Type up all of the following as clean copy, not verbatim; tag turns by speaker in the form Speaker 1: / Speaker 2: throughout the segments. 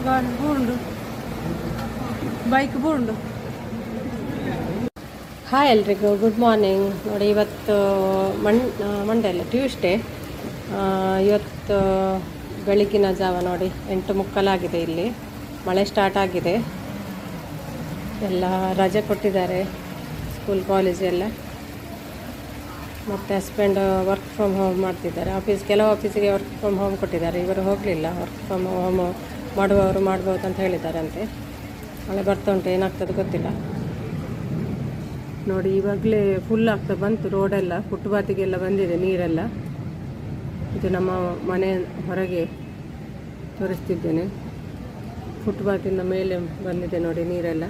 Speaker 1: ಗಾಡಿ ಬೋಂಡು bike ಬೋಂಡು. Hi ಎಲ್ರಿಗೂ good morning. ನೋಡಿ ಇವತ್ತು ಮಂಡೇ ಅಲ್ಲ ಟ್ಯೂಸ್ಡೇ. ಇವತ್ತು ಬೆಳಗಿನ ಜಾವ ನೋಡಿ 8:30 ಇಲ್ಲಿ ಮಳೆ ಸ್ಟಾರ್ಟ್ ಆಗಿದೆ. ಎಲ್ಲ ರಜೆ ಕೊಟ್ಟಿದ್ದಾರೆ ಸ್ಕೂಲ್ ಕಾಲೇಜ್ ಎಲ್ಲ. ಮತ್ತು ಹಸ್ಬೆಂಡ್ ವರ್ಕ್ ಫ್ರಮ್ ಹೋಮ್ ಮಾಡ್ತಿದ್ದಾರೆ. ಕೆಲವು ಆಫೀಸಿಗೆ ವರ್ಕ್ ಫ್ರಮ್ ಹೋಮ್ ಕೊಟ್ಟಿದ್ದಾರೆ, ಇವರು ಹೋಗಲಿಲ್ಲ. ವರ್ಕ್ ಫ್ರಮ್ ಹೋಮ್ ಮಾಡುವವರು ಮಾಡ್ಬೋದು ಅಂತ ಹೇಳಿದ್ದಾರಂತೆ. ಮಳೆ ಬರ್ತಾ ಉಂಟು, ಏನಾಗ್ತದೆ ಗೊತ್ತಿಲ್ಲ. ನೋಡಿ ಇವಾಗಲೇ ಫುಲ್ ಆಗ್ತಾ ಬಂತು ರೋಡೆಲ್ಲ, ಫುಟ್ಪಾತಿಗೆಲ್ಲ ಬಂದಿದೆ ನೀರೆಲ್ಲ. ಇದು ನಮ್ಮ ಮನೆ ಹೊರಗೆ ತೋರಿಸ್ತಿದ್ದೇನೆ. ಫುಟ್ಪಾತಿನ ಮೇಲೆ ಬಂದಿದೆ ನೋಡಿ ನೀರೆಲ್ಲ.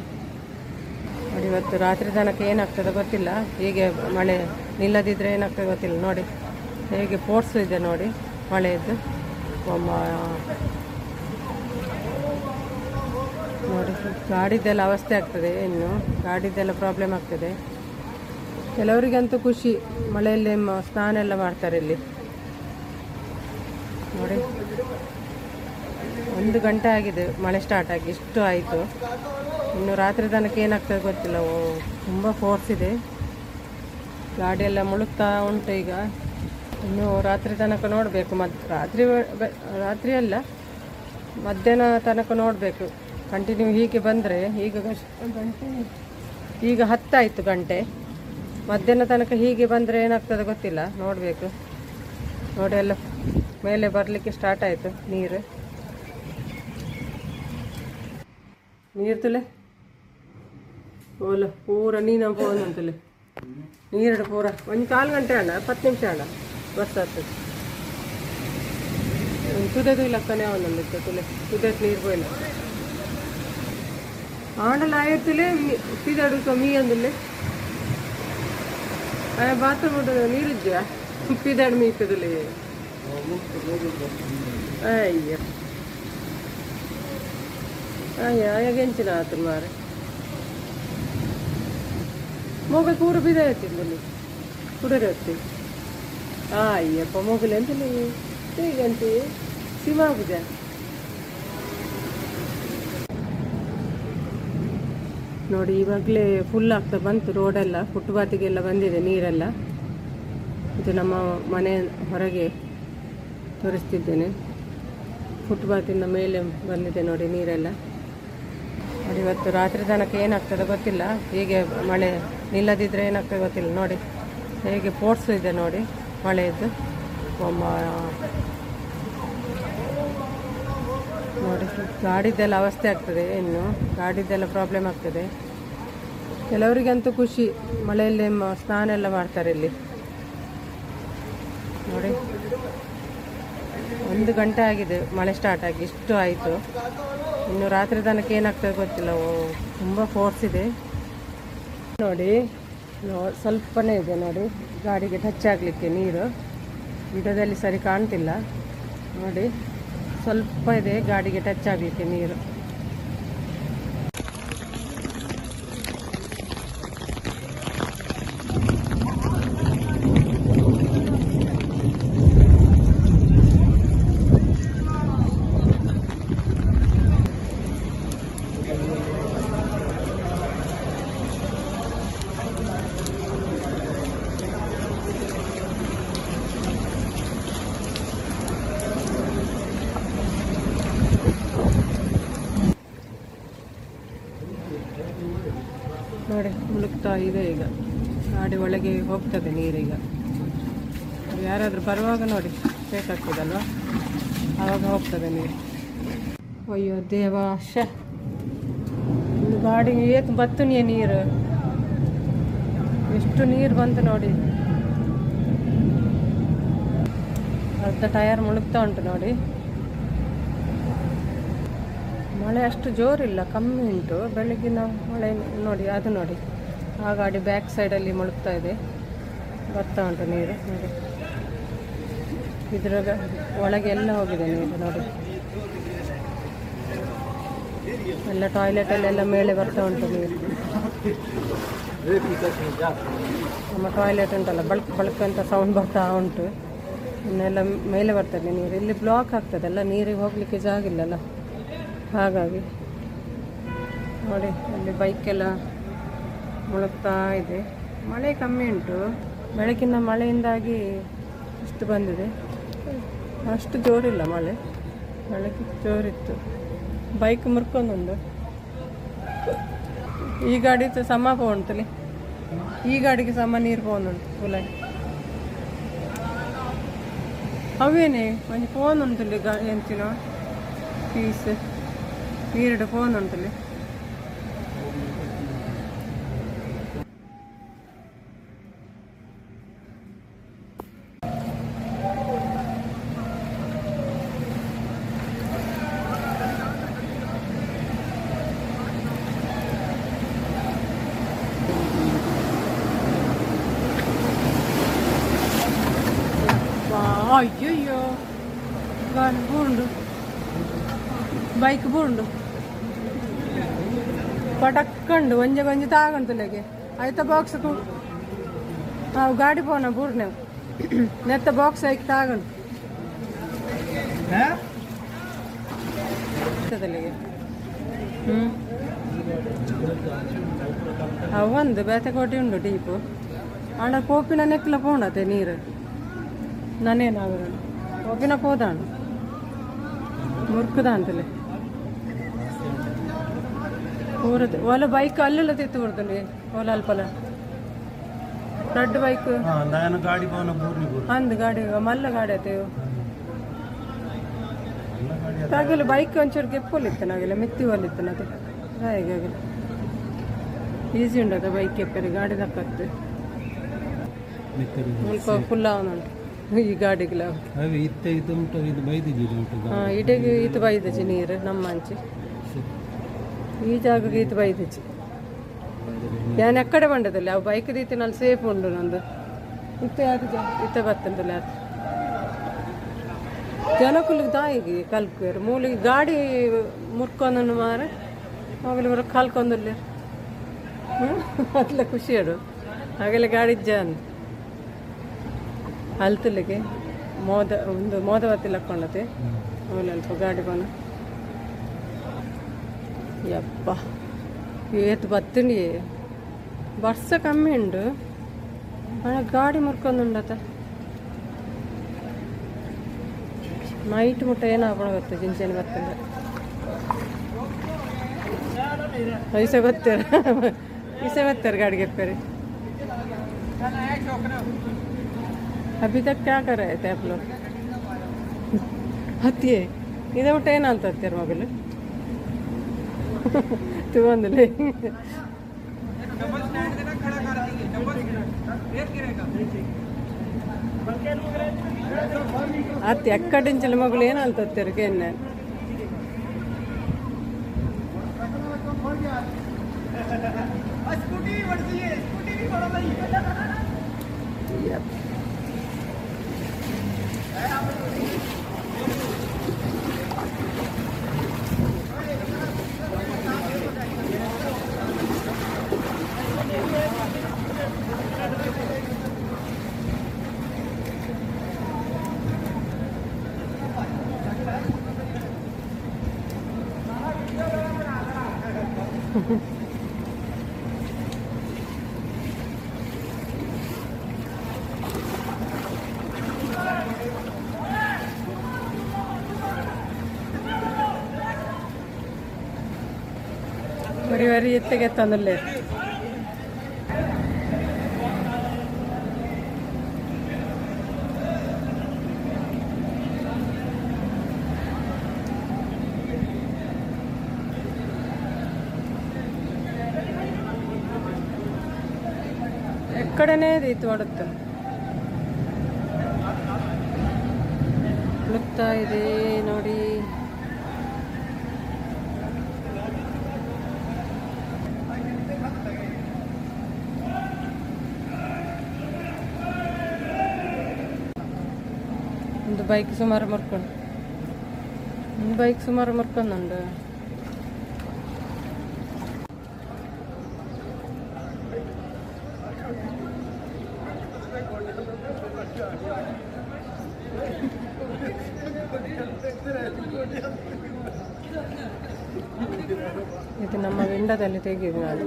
Speaker 1: ನೋಡಿ ಇವತ್ತು ರಾತ್ರಿ ತನಕ ಏನಾಗ್ತದೆ ಗೊತ್ತಿಲ್ಲ. ಹೀಗೆ ಮಳೆ ನಿಲ್ಲದಿದ್ದರೆ ಏನಾಗ್ತದೆ ಗೊತ್ತಿಲ್ಲ. ನೋಡಿ ಹೇಗೆ ಫೋರ್ಸ್ ಇದೆ ನೋಡಿ ಮಳೆಯದ್ದು. ನೋಡಿ ಗಾಡಿದ್ದೆಲ್ಲ ಅವಸ್ಥೆ ಆಗ್ತದೆ, ಇನ್ನು ಗಾಡಿದ್ದೆಲ್ಲ ಪ್ರಾಬ್ಲಮ್ ಆಗ್ತದೆ. ಕೆಲವರಿಗಂತೂ ಖುಷಿ, ಮಳೆಯಲ್ಲಿ ಸ್ನಾನ ಎಲ್ಲ ಮಾಡ್ತಾರೆ ಇಲ್ಲಿ. ನೋಡಿ 1 ಗಂಟೆ ಆಗಿದೆ ಮಳೆ ಸ್ಟಾರ್ಟ್ ಆಗಿ, ಇಷ್ಟು ಆಯಿತು. ಇನ್ನು ರಾತ್ರಿ ತನಕ ಏನಾಗ್ತದೆ ಗೊತ್ತಿಲ್ಲ. ತುಂಬ ಫೋರ್ಸ್ ಇದೆ, ಗಾಡಿಯೆಲ್ಲ ಮುಳುಗ್ತಾ ಉಂಟು. ಈಗ ಇನ್ನು ರಾತ್ರಿ ತನಕ ನೋಡಬೇಕು. ರಾತ್ರಿ ಅಲ್ಲ, ಮಧ್ಯಾಹ್ನ ತನಕ ನೋಡಬೇಕು. ಕಂಟಿನ್ಯೂ ಹೀಗೆ ಬಂದರೆ ಈಗ 10 ಆಯಿತು ಗಂಟೆ. ಮಧ್ಯಾಹ್ನ ತನಕ ಹೀಗೆ ಬಂದರೆ ಏನಾಗ್ತದೆ ಗೊತ್ತಿಲ್ಲ, ನೋಡಬೇಕು. ನೋಡಿ ಎಲ್ಲ ಮೇಲೆ ಬರಲಿಕ್ಕೆ ಸ್ಟಾರ್ಟ್ ಆಯಿತು ನೀರು ತುಲೆ ಓಲ ಪೂರ ನೀನು ಫೋನ್ ಅಂತಲೆ ನೀರು ಪೂರ 1/4 ಗಂಟೆ ಅಣ್ಣ, 10 ನಿಮಿಷ ಅಣ್ಣ ಬಸ್ ಆಗ್ತದೆ. ತುದೆದು ಇಲ್ಲ ಕನೆ ಅವನಲ್ಲಿತ್ತು ತುಲೆ ತುದೆದು ನೀರು ಹೋಯ್ಲ ಆಂಡಲ್ಲ ಆಯ್ತಲೆ ತಿದಾಡು ಮೀ ಅಂದಲೆ ಬಾತ್ರೂಮ್ ನೀರಿದ್ಯಾ ಪಿದಾಡು ಮೀತದಲ್ಲಿ. ಅಯ್ಯ ಎಂಚಿನ ಆತು ಮಾರೆ ಮೊಗ ಕೂರ ಬಿದ ಇರ್ತಿದ್ದಲ್ಲಿ ಕುಡರೆ ಹೊತ್ತಿ. ಅಯ್ಯಪ್ಪ ಮೊಗಲೆ ಅಂತಲೇ ಹೇಗಂತೆ ಸಿಮಾಗುದ. ನೋಡಿ ಇವಾಗಲೇ ಫುಲ್ ಆಗ್ತಾ ಬಂತು ರೋಡೆಲ್ಲ, ಫುಟ್ಪಾತಿಗೆಲ್ಲ ಬಂದಿದೆ ನೀರೆಲ್ಲ. ಇದು ನಮ್ಮ ಮನೆ ಹೊರಗೆ ತೋರಿಸ್ತಿದ್ದೇನೆ. ಫುಟ್ಪಾತಿನ ಮೇಲೆ ಬಂದಿದೆ ನೋಡಿ ನೀರೆಲ್ಲ. ನೋಡಿ ಇವತ್ತು ರಾತ್ರಿ ತನಕ ಏನಾಗ್ತದೆ ಗೊತ್ತಿಲ್ಲ. ಹೀಗೆ ಮಳೆ ನಿಲ್ಲದಿದ್ದರೆ ಏನಾಗ್ತದೆ ಗೊತ್ತಿಲ್ಲ. ನೋಡಿ ಹೇಗೆ ಫೋರ್ಸ್ ಇದೆ ನೋಡಿ ಮಳೆಯದ್ದು. ನೋಡಿ ಗಾಡಿದ್ದೆಲ್ಲ ಅವಸ್ಥೆ ಆಗ್ತದೆ, ಇನ್ನು ಗಾಡಿದ್ದೆಲ್ಲ ಪ್ರಾಬ್ಲಮ್ ಆಗ್ತದೆ. ಕೆಲವರಿಗಂತೂ ಖುಷಿ, ಮಳೆಯಲ್ಲಿ ಸ್ನಾನ ಎಲ್ಲ ಮಾಡ್ತಾರೆ ಇಲ್ಲಿ. ನೋಡಿ 1 ಗಂಟೆ ಆಗಿದೆ ಮಳೆ ಸ್ಟಾರ್ಟ್ ಆಗಿ, ಇಷ್ಟು ಆಯಿತು. ಇನ್ನು ರಾತ್ರಿ ತನಕ ಏನಾಗ್ತದೆ ಗೊತ್ತಿಲ್ಲ. ತುಂಬ ಫೋರ್ಸ್ ಇದೆ ನೋಡಿ. ಸ್ವಲ್ಪನೇ ಇದೆ ನೋಡಿ ಗಾಡಿಗೆ ಟಚ್ ಆಗಲಿಕ್ಕೆ ನೀರು. ವಿಡಿಯೋದಲ್ಲಿ ಸರಿ ಕಾಣ್ತಿಲ್ಲ ನೋಡಿ, ಸ್ವಲ್ಪ ಇದೆ ಗಾಡಿಗೆ ಟಚ್ ಆಗಲಿಕ್ಕೆ ನೀರು. ನೋಡಿ ಮುಳುಗ್ತಾ ಇದೆ. ಈಗ ಗಾಡಿ ಒಳಗೆ ಹೋಗ್ತದೆ ನೀರೀಗ. ಯಾರಾದರೂ ಬರುವಾಗ ನೋಡಿ ಬೇಕಾಗ್ತದಲ್ವ, ಆವಾಗ ಹೋಗ್ತದೆ ನೀರು. ಅಯ್ಯೋ ದೇವ, ಗಾಡಿಗೆ ಏತು ಬತ್ತು ನೀರು, ಎಷ್ಟು ನೀರು ಬಂತು ನೋಡಿ. ಅರ್ಧ ಟಯರ್ ಮುಳುಗ್ತಾ ಉಂಟು ನೋಡಿ. ಮಳೆ ಅಷ್ಟು ಜೋರಿಲ್ಲ, ಕಮ್ಮಿ ಉಂಟು. ಬೆಳಗಿನ ಮಳೆ ನೋಡಿ, ಅದು ನೋಡಿ ಆ ಗಾಡಿ ಬ್ಯಾಕ್ ಸೈಡಲ್ಲಿ ಮುಳುಗ್ತಾ ಇದೆ, ಬರ್ತಾ ಉಂಟು ನೀರು ನೋಡಿ. ಇದ್ರಾಗ ಒಳಗೆ ಎಲ್ಲ ಹೋಗಿದೆ ನೀರು ನೋಡಿ. ಎಲ್ಲ ಟಾಯ್ಲೆಟಲ್ಲೆಲ್ಲ ಮೇಲೆ ಬರ್ತಾ ಉಂಟು ನೀರು. ನಮ್ಮ ಟಾಯ್ಲೆಟ್ ಉಂಟಲ್ಲ, ಬಳ್ಕ್ ಬಳ್ಕ್ ಅಂತ ಸೌಂಡ್ ಬರ್ತಾ ಉಂಟು. ಇನ್ನೆಲ್ಲ ಮೇಲೆ ಬರ್ತದೆ ನೀರು. ಇಲ್ಲಿ ಬ್ಲಾಕ್ ಆಗ್ತದಲ್ಲ, ನೀರಿಗೆ ಹೋಗಲಿಕ್ಕೆ ಜಾಗ ಇಲ್ಲಲ್ಲ. ಹಾಗಾಗಿ ನೋಡಿ ಅಲ್ಲಿ ಬೈಕೆಲ್ಲ ಮುಳುಗ್ತಾ ಇದೆ. ಮಳೆ ಕಮ್ಮಿ ಉಂಟು, ಬೆಳಕಿನ ಮಳೆಯಿಂದಾಗಿ ಇಷ್ಟು ಬಂದಿದೆ. ಅಷ್ಟು ಜೋರಿಲ್ಲ ಮಳೆ, ಬೆಳಗ್ಗೆ ಜೋರಿತ್ತು. ಬೈಕ್ ಮುರ್ಕೊಂಡುಂಡು. ಈ ಗಾಡಿ ಸಮ ಪೋಂತಲಿ, ಈ ಗಾಡಿಗೆ ಸಮ ನೀರು ಪೋನುಂಟು ಪುಲಾಗಿ. ಅವೇನೇ ಒಂದು ಫೋನ್ ಉಂಟಲ್ಲಿ ಎಂಚಿನೋ ಪೀಸ್ ಈರಡು ಫೋನ್ ಉಂಟಲ್ಲಿ. ಅಯ್ಯಯ್ಯೋ ಗಾಡಿ ಬೂಂಡು, ಬೈಕ್ ಬೂಂಡು ಪಟಕ್ಕಂಡು ಒಂಜೆ ಗೊಂಜಿ ತಾಗಂತುಲೆಗೆ ಆಯ್ತಾ ಬಾಕ್ಸ್ ನಾವು ಗಾಡಿ ಪೋನ ಬೂರ್ನೆವು ನೆತ್ತ ಬಾಕ್ಸ್ ಆಯ್ತು ತಾಗಂಡು ಒಂದು ಬೇತೆಕೋಟೆ ಉಂಡು ಡೀಪು ಆಂಡ ಕೋಪಿನ ನೆಕ್ಲ ಪೋಂಡತೆ ನೀರು ನಾನೇನಾಗ ಕೋಪಿನ ಪೋದಾಂಡು ಮುರ್ಕುದ ಅಂತಲೇ ಊರದ್ದು ಒಲ ಬೈಕ್ ಅಲ್ಲೆಲ್ಲ ತಿತ್ತು ಬಿಡ್ತಾನೆ ಒಲ ಅಲ್ಪಲ ದೊಡ್ಡ ಬೈಕ್ ಅಂದ್ ಗಾಡಿ ಮಲ್ಲ ಗಾಡಿ ಆತೇವು ಹಾಗೆಲ್ಲ ಬೈಕ್ ಒಂಚೂರು ಕೆಪ್ಪಲಿತ್ತು ನಾಗೆಲ್ಲ ಮೆತ್ತಿ ಹೊಲಿತ್ತು ಅದು ಹಾಗೆ ಈಸಿ ಉಂಟದ ಬೈಕ್ ಕೆಪ್ಪರಿ ಗಾಡಿ ದಕ್ಕತ್ತೆ ಸ್ವಲ್ಪ ಫುಲ್ ಅವನುಂಟು ಈ ಗಾಡಿಗಳ ಇಡೆಗೆ ಈತ ಬೈದಚಿ ನೀರು ನಮ್ಮ ಅಂಚಿ ಈ ಜಾಗಕ್ಕೆ ಈತ ಬೈದಚಿ ನಾನು ಎಕ್ಕಡೆ ಬಂಡದಲ್ಲಿ ಅವು ಬೈಕ್ ರೀತಿ ನಾನು ಸೇಫ್ ಉಂಡು ನಂದು ಇತ್ತ ಯಾರು ಇತ್ತ ಬರ್ತಂದಲ್ಲ ಅದು ಜನಕ್ಕೂಲಿಗೆ ತಾಯಿಗೆ ಕಲ್ಕುವರು ಮೂಲಿಗೆ ಗಾಡಿ ಮುರ್ಕೊಂಡನು ಮಾರ ಅವಾಗಲೇ ಬರೋ ಕಲ್ಕೊಂದಲ್ಲಿ ಅದ್ಲ ಖುಷಿ ಹೇಳು ಹಾಗೆಲ್ಲ ಗಾಡಿ ಜಾನ್ ಅಲ್ತಲಿಗೆ ಮೋದವತ್ತಿ ಲಕ್ಕೊಂಡತೆ ಅವಳು ಅಲ್ಪ ಗಾಡಿ ಬನ ಯಪ್ಪ ಏತು ಬತ್ತಂಡಿ ವರ್ಷ ಕಮ್ಮಿ ಉಂಡು ಹಣ ಗಾಡಿ ಮುರ್ಕೊಂಡುಂಡತ ನೈಟ್ ಮುಟ್ಟ ಏನಾಗ್ಬೋದು ಗೊತ್ತ ಜಿಂಚೇನು ಬರ್ತಂಡ ಐಸೆ ಬರ್ತಾರೆ ಗಾಡಿಗೆ ಎಪ್ಪರಿ अभी तक क्या कर रहे थे आप लोग ಹತ್ತಿಯೇ ಇದೇ ಊಟ ಏನಂತ ಹತ್ತಿರ ಮಗಳು ತಗೊಂಡಲೆ ಹತ್ತಿ ಎಕ್ಕಡಿಂಚಲ ಮಗಳು ಏನಂತ ಹತ್ತಿರ ಕೆನ್ನೆ വരി എത്തിക്ക് എത്താന്നല്ലേ ఎక్కడనే ఇది తోడుతా ಹುಡುಕ್ತಾ ಇದೆ ನೋಡಿ. ಒಂದು ಬೈಕ್ ಸುಮಾರು ಮರ್ಕೊಂಡುಂಡು. ಇದು ನಮ್ಮ ವಿಂಡೋದಲ್ಲಿ ತೆಗೆದು ನಾನು.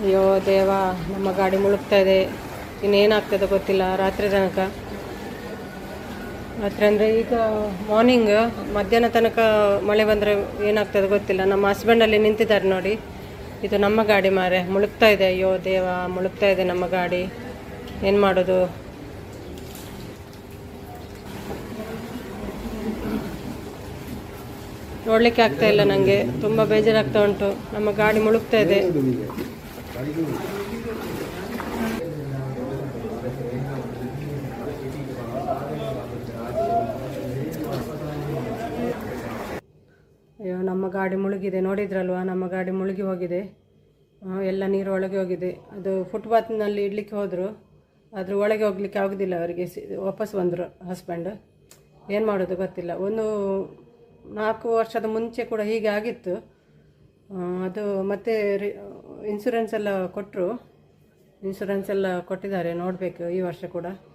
Speaker 1: ಅಯ್ಯೋ ದೇವ, ನಮ್ಮ ಗಾಡಿ ಮುಳುಗ್ತಾ ಇದೆ. ಇನ್ನೇನಾಗ್ತದೆ ಗೊತ್ತಿಲ್ಲ ರಾತ್ರಿ ತನಕ. ರಾತ್ರಿ ಅಂದರೆ ಈಗ ಮಾರ್ನಿಂಗ್ ಮಧ್ಯಾಹ್ನ ತನಕ ಮಳೆ ಬಂದರೆ ಏನಾಗ್ತದೆ ಗೊತ್ತಿಲ್ಲ. ನಮ್ಮ ಹಸ್ಬೆಂಡಲ್ಲಿ ನಿಂತಿದ್ದಾರೆ ನೋಡಿ. ಇದು ನಮ್ಮ ಗಾಡಿ ಮಾರೆ, ಮುಳುಗ್ತಾ ಇದೆ. ಅಯ್ಯೋ ದೇವ, ಮುಳುಗ್ತಾ ಇದೆ ನಮ್ಮ ಗಾಡಿ. ಏನು ಮಾಡೋದು? ನೋಡಲಿಕ್ಕೆ ಆಗ್ತಾ ಇಲ್ಲ ನನಗೆ, ತುಂಬ ಬೇಜಾರಾಗ್ತಾ ಉಂಟು. ನಮ್ಮ ಗಾಡಿ ಮುಳುಗ್ತಾ ಇದೆ. ಅಯ್ಯೋ, ನಮ್ಮ ಗಾಡಿ ಮುಳುಗಿದೆ. ನೋಡಿದ್ರಲ್ವ, ನಮ್ಮ ಗಾಡಿ ಮುಳುಗಿ ಹೋಗಿದೆ. ಎಲ್ಲ ನೀರು ಒಳಗೆ ಹೋಗಿದೆ. ಅದು ಫುಟ್ಪಾತ್ನಲ್ಲಿ ಇಡ್ಲಿಕ್ಕೆ ಹೋದರು, ಅದ್ರ ಒಳಗೆ ಹೋಗ್ಲಿಕ್ಕೆ ಆಗೋದಿಲ್ಲ ಅವರಿಗೆ. ವಾಪಸ್ ಬಂದರು ಹಸ್ಬೆಂಡ್. ಏನು ಮಾಡೋದು ಗೊತ್ತಿಲ್ಲ. ಒಂದು 4 ವರ್ಷದ ಮುಂಚೆ ಕೂಡ ಹೀಗೆ ಆಗಿತ್ತು. ಅದು ಮತ್ತೆ ಇನ್ಶೂರೆನ್ಸ್ ಎಲ್ಲ ಕೊಟ್ಟರು. ಇನ್ಶೂರೆನ್ಸ್ ಎಲ್ಲ ಕೊಟ್ಟಿದ್ದಾರೆ, ನೋಡಬೇಕು ಈ ವರ್ಷ ಕೂಡ.